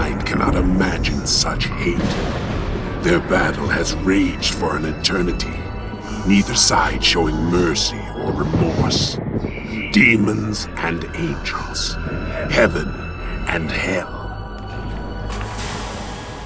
mind cannot imagine such hate. Their battle has raged for an eternity, neither side showing mercy or remorse. Demons and angels, heaven and hell.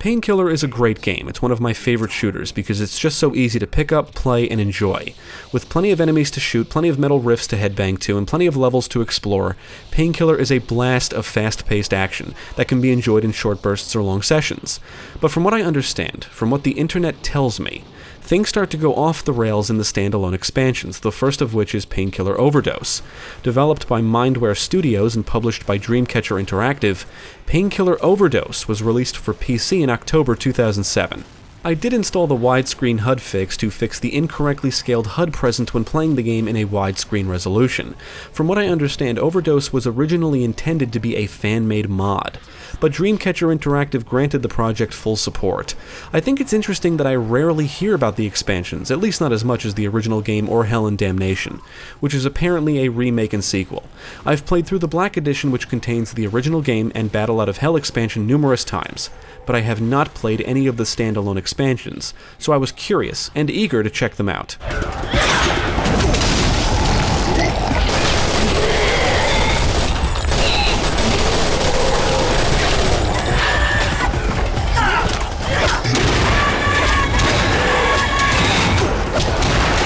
Painkiller is a great game. It's one of my favorite shooters because it's just so easy to pick up, play, and enjoy. With plenty of enemies to shoot, plenty of metal riffs to headbang to, and plenty of levels to explore, Painkiller is a blast of fast-paced action that can be enjoyed in short bursts or long sessions. But from what I understand, from what the internet tells me, things start to go off the rails in the standalone expansions, the first of which is Painkiller Overdose. Developed by Mindware Studios and published by DreamCatcher Interactive, Painkiller Overdose was released for PC in October 2007. I did install the widescreen HUD fix to fix the incorrectly scaled HUD present when playing the game in a widescreen resolution. From what I understand, Overdose was originally intended to be a fan-made mod, but DreamCatcher Interactive granted the project full support. I think it's interesting that I rarely hear about the expansions, at least not as much as the original game or Hell and Damnation, which is apparently a remake and sequel. I've played through the Black Edition, which contains the original game and Battle Out of Hell expansion numerous times, but I have not played any of the standalone expansions, so I was curious and eager to check them out.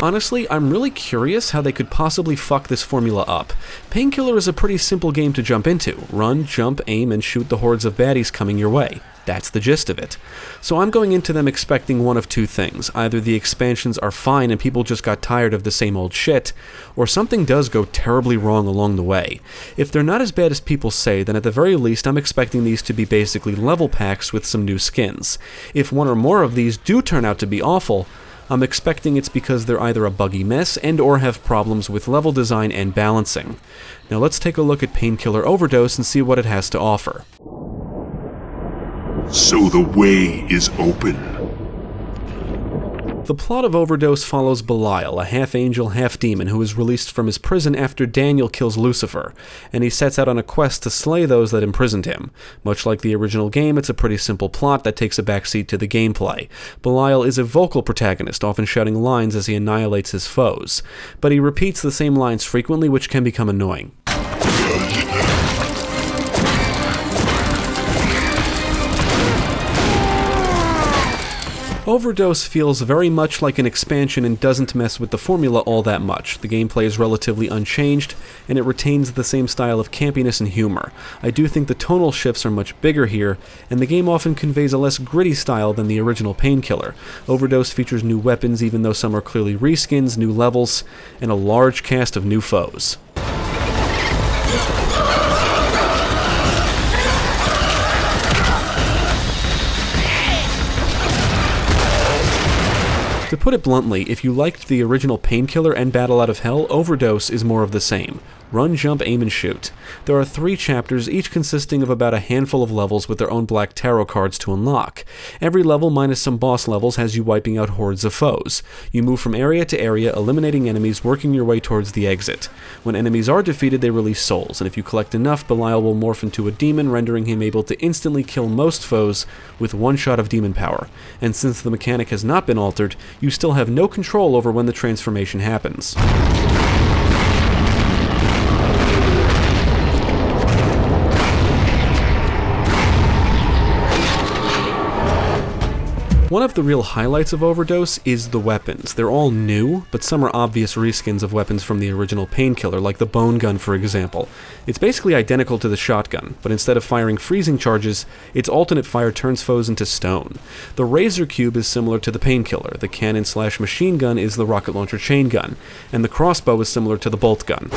Honestly, I'm really curious how they could possibly fuck this formula up. Painkiller is a pretty simple game to jump into. Run, jump, aim, and shoot the hordes of baddies coming your way. That's the gist of it. So I'm going into them expecting one of two things. Either the expansions are fine and people just got tired of the same old shit, or something does go terribly wrong along the way. If they're not as bad as people say, then at the very least I'm expecting these to be basically level packs with some new skins. If one or more of these do turn out to be awful, I'm expecting it's because they're either a buggy mess and or have problems with level design and balancing. Now let's take a look at Painkiller Overdose and see what it has to offer. So the way is open. The plot of Overdose follows Belial, a half-angel, half-demon who is released from his prison after Daniel kills Lucifer, and he sets out on a quest to slay those that imprisoned him. Much like the original game, it's a pretty simple plot that takes a backseat to the gameplay. Belial is a vocal protagonist, often shouting lines as he annihilates his foes, but he repeats the same lines frequently, which can become annoying. Overdose feels very much like an expansion and doesn't mess with the formula all that much. The gameplay is relatively unchanged, and it retains the same style of campiness and humor. I do think the tonal shifts are much bigger here, and the game often conveys a less gritty style than the original Painkiller. Overdose features new weapons, even though some are clearly reskins, new levels, and a large cast of new foes. To put it bluntly, if you liked the original Painkiller and Battle Out of Hell, Overdose is more of the same. Run, jump, aim, and shoot. There are 3 chapters, each consisting of about a handful of levels with their own black tarot cards to unlock. Every level, minus some boss levels, has you wiping out hordes of foes. You move from area to area, eliminating enemies, working your way towards the exit. When enemies are defeated, they release souls, and if you collect enough, Belial will morph into a demon, rendering him able to instantly kill most foes with one shot of demon power. And since the mechanic has not been altered, you still have no control over when the transformation happens. One of the real highlights of Overdose is the weapons. They're all new, but some are obvious reskins of weapons from the original Painkiller, like the bone gun for example. It's basically identical to the shotgun, but instead of firing freezing charges, its alternate fire turns foes into stone. The Razor Cube is similar to the Painkiller, the cannon/machine gun is the rocket launcher chain gun, and the crossbow is similar to the bolt gun.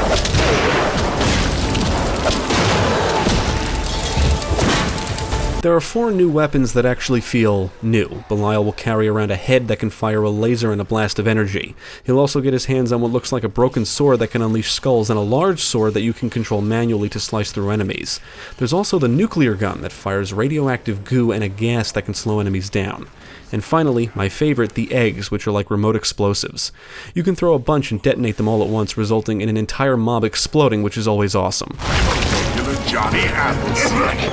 There are 4 new weapons that actually feel new. Belial will carry around a head that can fire a laser and a blast of energy. He'll also get his hands on what looks like a broken sword that can unleash skulls and a large sword that you can control manually to slice through enemies. There's also the nuclear gun that fires radioactive goo and a gas that can slow enemies down. And finally, my favorite, the eggs, which are like remote explosives. You can throw a bunch and detonate them all at once, resulting in an entire mob exploding, which is always awesome. Johnny Appleseed.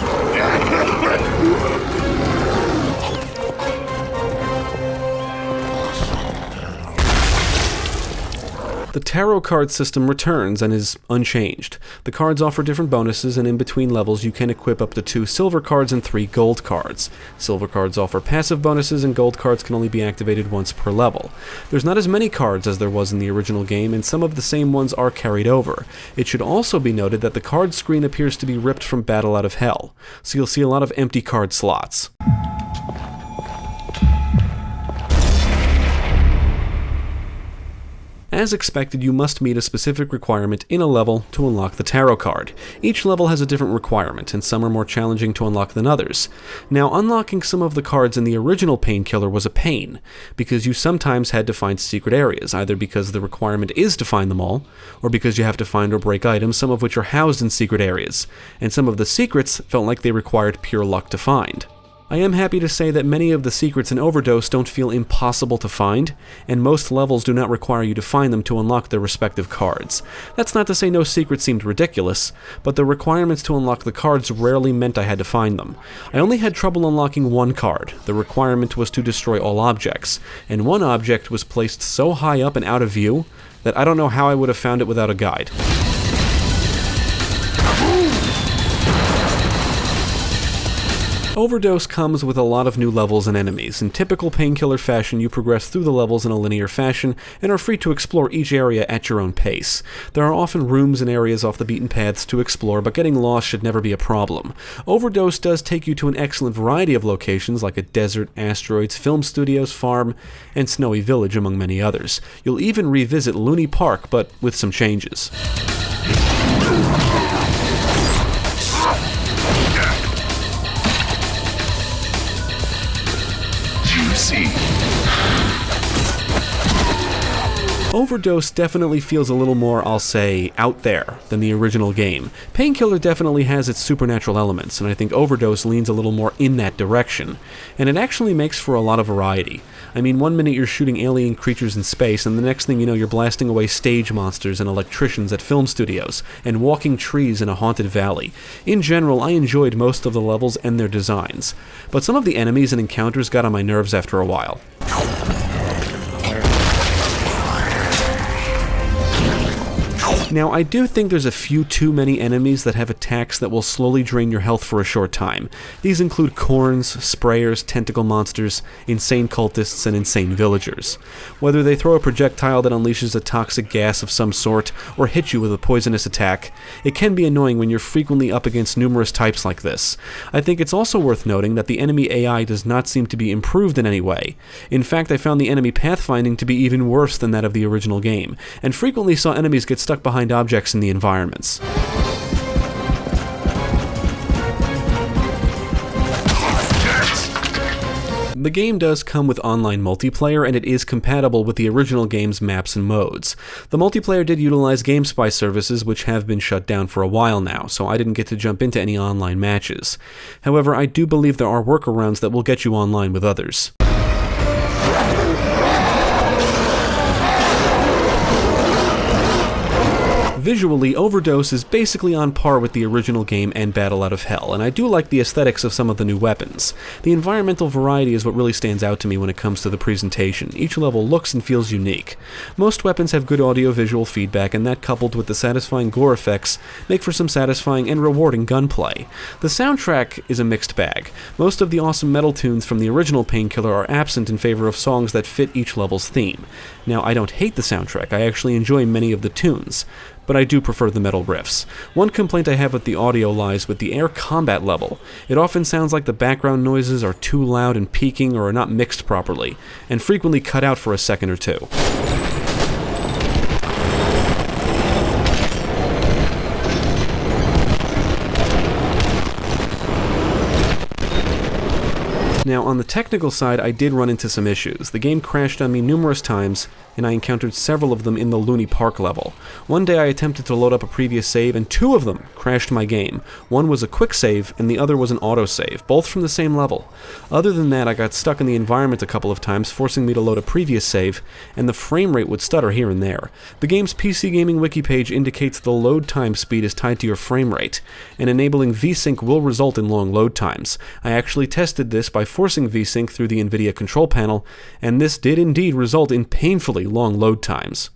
tarot card system returns and is unchanged. The cards offer different bonuses, and in between levels you can equip up to 2 silver cards and 3 gold cards. Silver cards offer passive bonuses, and gold cards can only be activated once per level. There's not as many cards as there was in the original game, and some of the same ones are carried over. It should also be noted that the card screen appears to be ripped from Battle Out of Hell, so you'll see a lot of empty card slots. As expected, you must meet a specific requirement in a level to unlock the tarot card. Each level has a different requirement, and some are more challenging to unlock than others. Now, unlocking some of the cards in the original Painkiller was a pain, because you sometimes had to find secret areas, either because the requirement is to find them all, or because you have to find or break items, some of which are housed in secret areas, and some of the secrets felt like they required pure luck to find. I am happy to say that many of the secrets in Overdose don't feel impossible to find, and most levels do not require you to find them to unlock their respective cards. That's not to say no secret seemed ridiculous, but the requirements to unlock the cards rarely meant I had to find them. I only had trouble unlocking one card. The requirement was to destroy all objects, and one object was placed so high up and out of view that I don't know how I would have found it without a guide. Overdose comes with a lot of new levels and enemies. In typical Painkiller fashion, you progress through the levels in a linear fashion and are free to explore each area at your own pace. There are often rooms and areas off the beaten paths to explore, but getting lost should never be a problem. Overdose does take you to an excellent variety of locations like a desert, asteroids, film studios, farm, and snowy village, among many others. You'll even revisit Looney Park, but with some changes. Overdose definitely feels a little more, I'll say, out there than the original game. Painkiller definitely has its supernatural elements, and I think Overdose leans a little more in that direction. And it actually makes for a lot of variety. I mean, one minute you're shooting alien creatures in space, and the next thing you know you're blasting away stage monsters and electricians at film studios, and walking trees in a haunted valley. In general, I enjoyed most of the levels and their designs, but some of the enemies and encounters got on my nerves after a while. Now, I do think there's a few too many enemies that have attacks that will slowly drain your health for a short time. These include corns, sprayers, tentacle monsters, insane cultists, and insane villagers. Whether they throw a projectile that unleashes a toxic gas of some sort, or hit you with a poisonous attack, it can be annoying when you're frequently up against numerous types like this. I think it's also worth noting that the enemy AI does not seem to be improved in any way. In fact, I found the enemy pathfinding to be even worse than that of the original game, and frequently saw enemies get stuck behind objects in the environments. The game does come with online multiplayer, and it is compatible with the original game's maps and modes. The multiplayer did utilize GameSpy services, which have been shut down for a while now, so I didn't get to jump into any online matches. However, I do believe there are workarounds that will get you online with others. Visually, Overdose is basically on par with the original game and Battle Out of Hell, and I do like the aesthetics of some of the new weapons. The environmental variety is what really stands out to me when it comes to the presentation. Each level looks and feels unique. Most weapons have good audio-visual feedback, and that coupled with the satisfying gore effects make for some satisfying and rewarding gunplay. The soundtrack is a mixed bag. Most of the awesome metal tunes from the original Painkiller are absent in favor of songs that fit each level's theme. Now, I don't hate the soundtrack, I actually enjoy many of the tunes, but I do prefer the metal riffs. One complaint I have with the audio lies with the air combat level. It often sounds like the background noises are too loud and peaking or are not mixed properly, and frequently cut out for a second or two. Now, on the technical side, I did run into some issues. The game crashed on me numerous times, and I encountered several of them in the Looney Park level. One day I attempted to load up a previous save, and 2 of them crashed my game. One was a quick save, and the other was an autosave, both from the same level. Other than that, I got stuck in the environment a couple of times, forcing me to load a previous save, and the frame rate would stutter here and there. The game's PC Gaming wiki page indicates the load time speed is tied to your frame rate, and enabling VSync will result in long load times. I actually tested this by forcing VSync through the NVIDIA control panel, and this did indeed result in painfully long load times.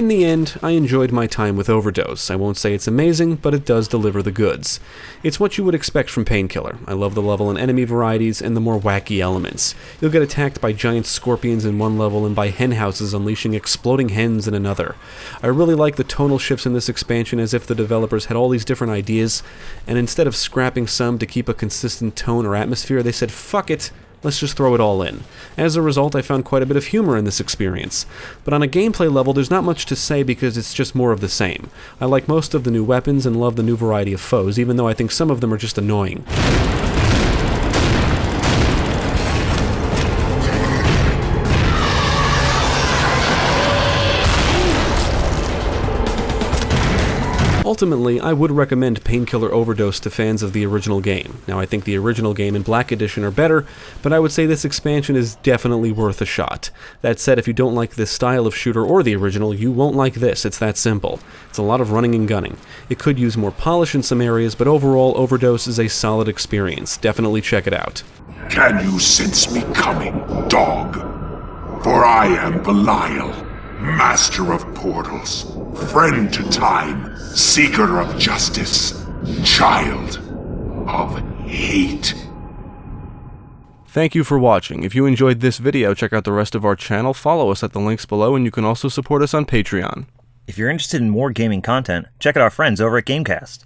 In the end, I enjoyed my time with Overdose. I won't say it's amazing, but it does deliver the goods. It's what you would expect from Painkiller. I love the level and enemy varieties and the more wacky elements. You'll get attacked by giant scorpions in one level and by hen houses unleashing exploding hens in another. I really like the tonal shifts in this expansion, as if the developers had all these different ideas, and instead of scrapping some to keep a consistent tone or atmosphere, they said, fuck it, let's just throw it all in. As a result, I found quite a bit of humor in this experience. But on a gameplay level, there's not much to say because it's just more of the same. I like most of the new weapons and love the new variety of foes, even though I think some of them are just annoying. Ultimately, I would recommend Painkiller Overdose to fans of the original game. Now, I think the original game and Black Edition are better, but I would say this expansion is definitely worth a shot. That said, if you don't like this style of shooter or the original, you won't like this. It's that simple. It's a lot of running and gunning. It could use more polish in some areas, but overall, Overdose is a solid experience. Definitely check it out. Can you sense me coming, dog? For I am Belial, master of portals, friend to time, seeker of justice, child of hate. Thank you for watching. If you enjoyed this video, check out the rest of our channel, follow us at the links below, and you can also support us on Patreon. If you're interested in more gaming content, check out our friends over at Gamecast.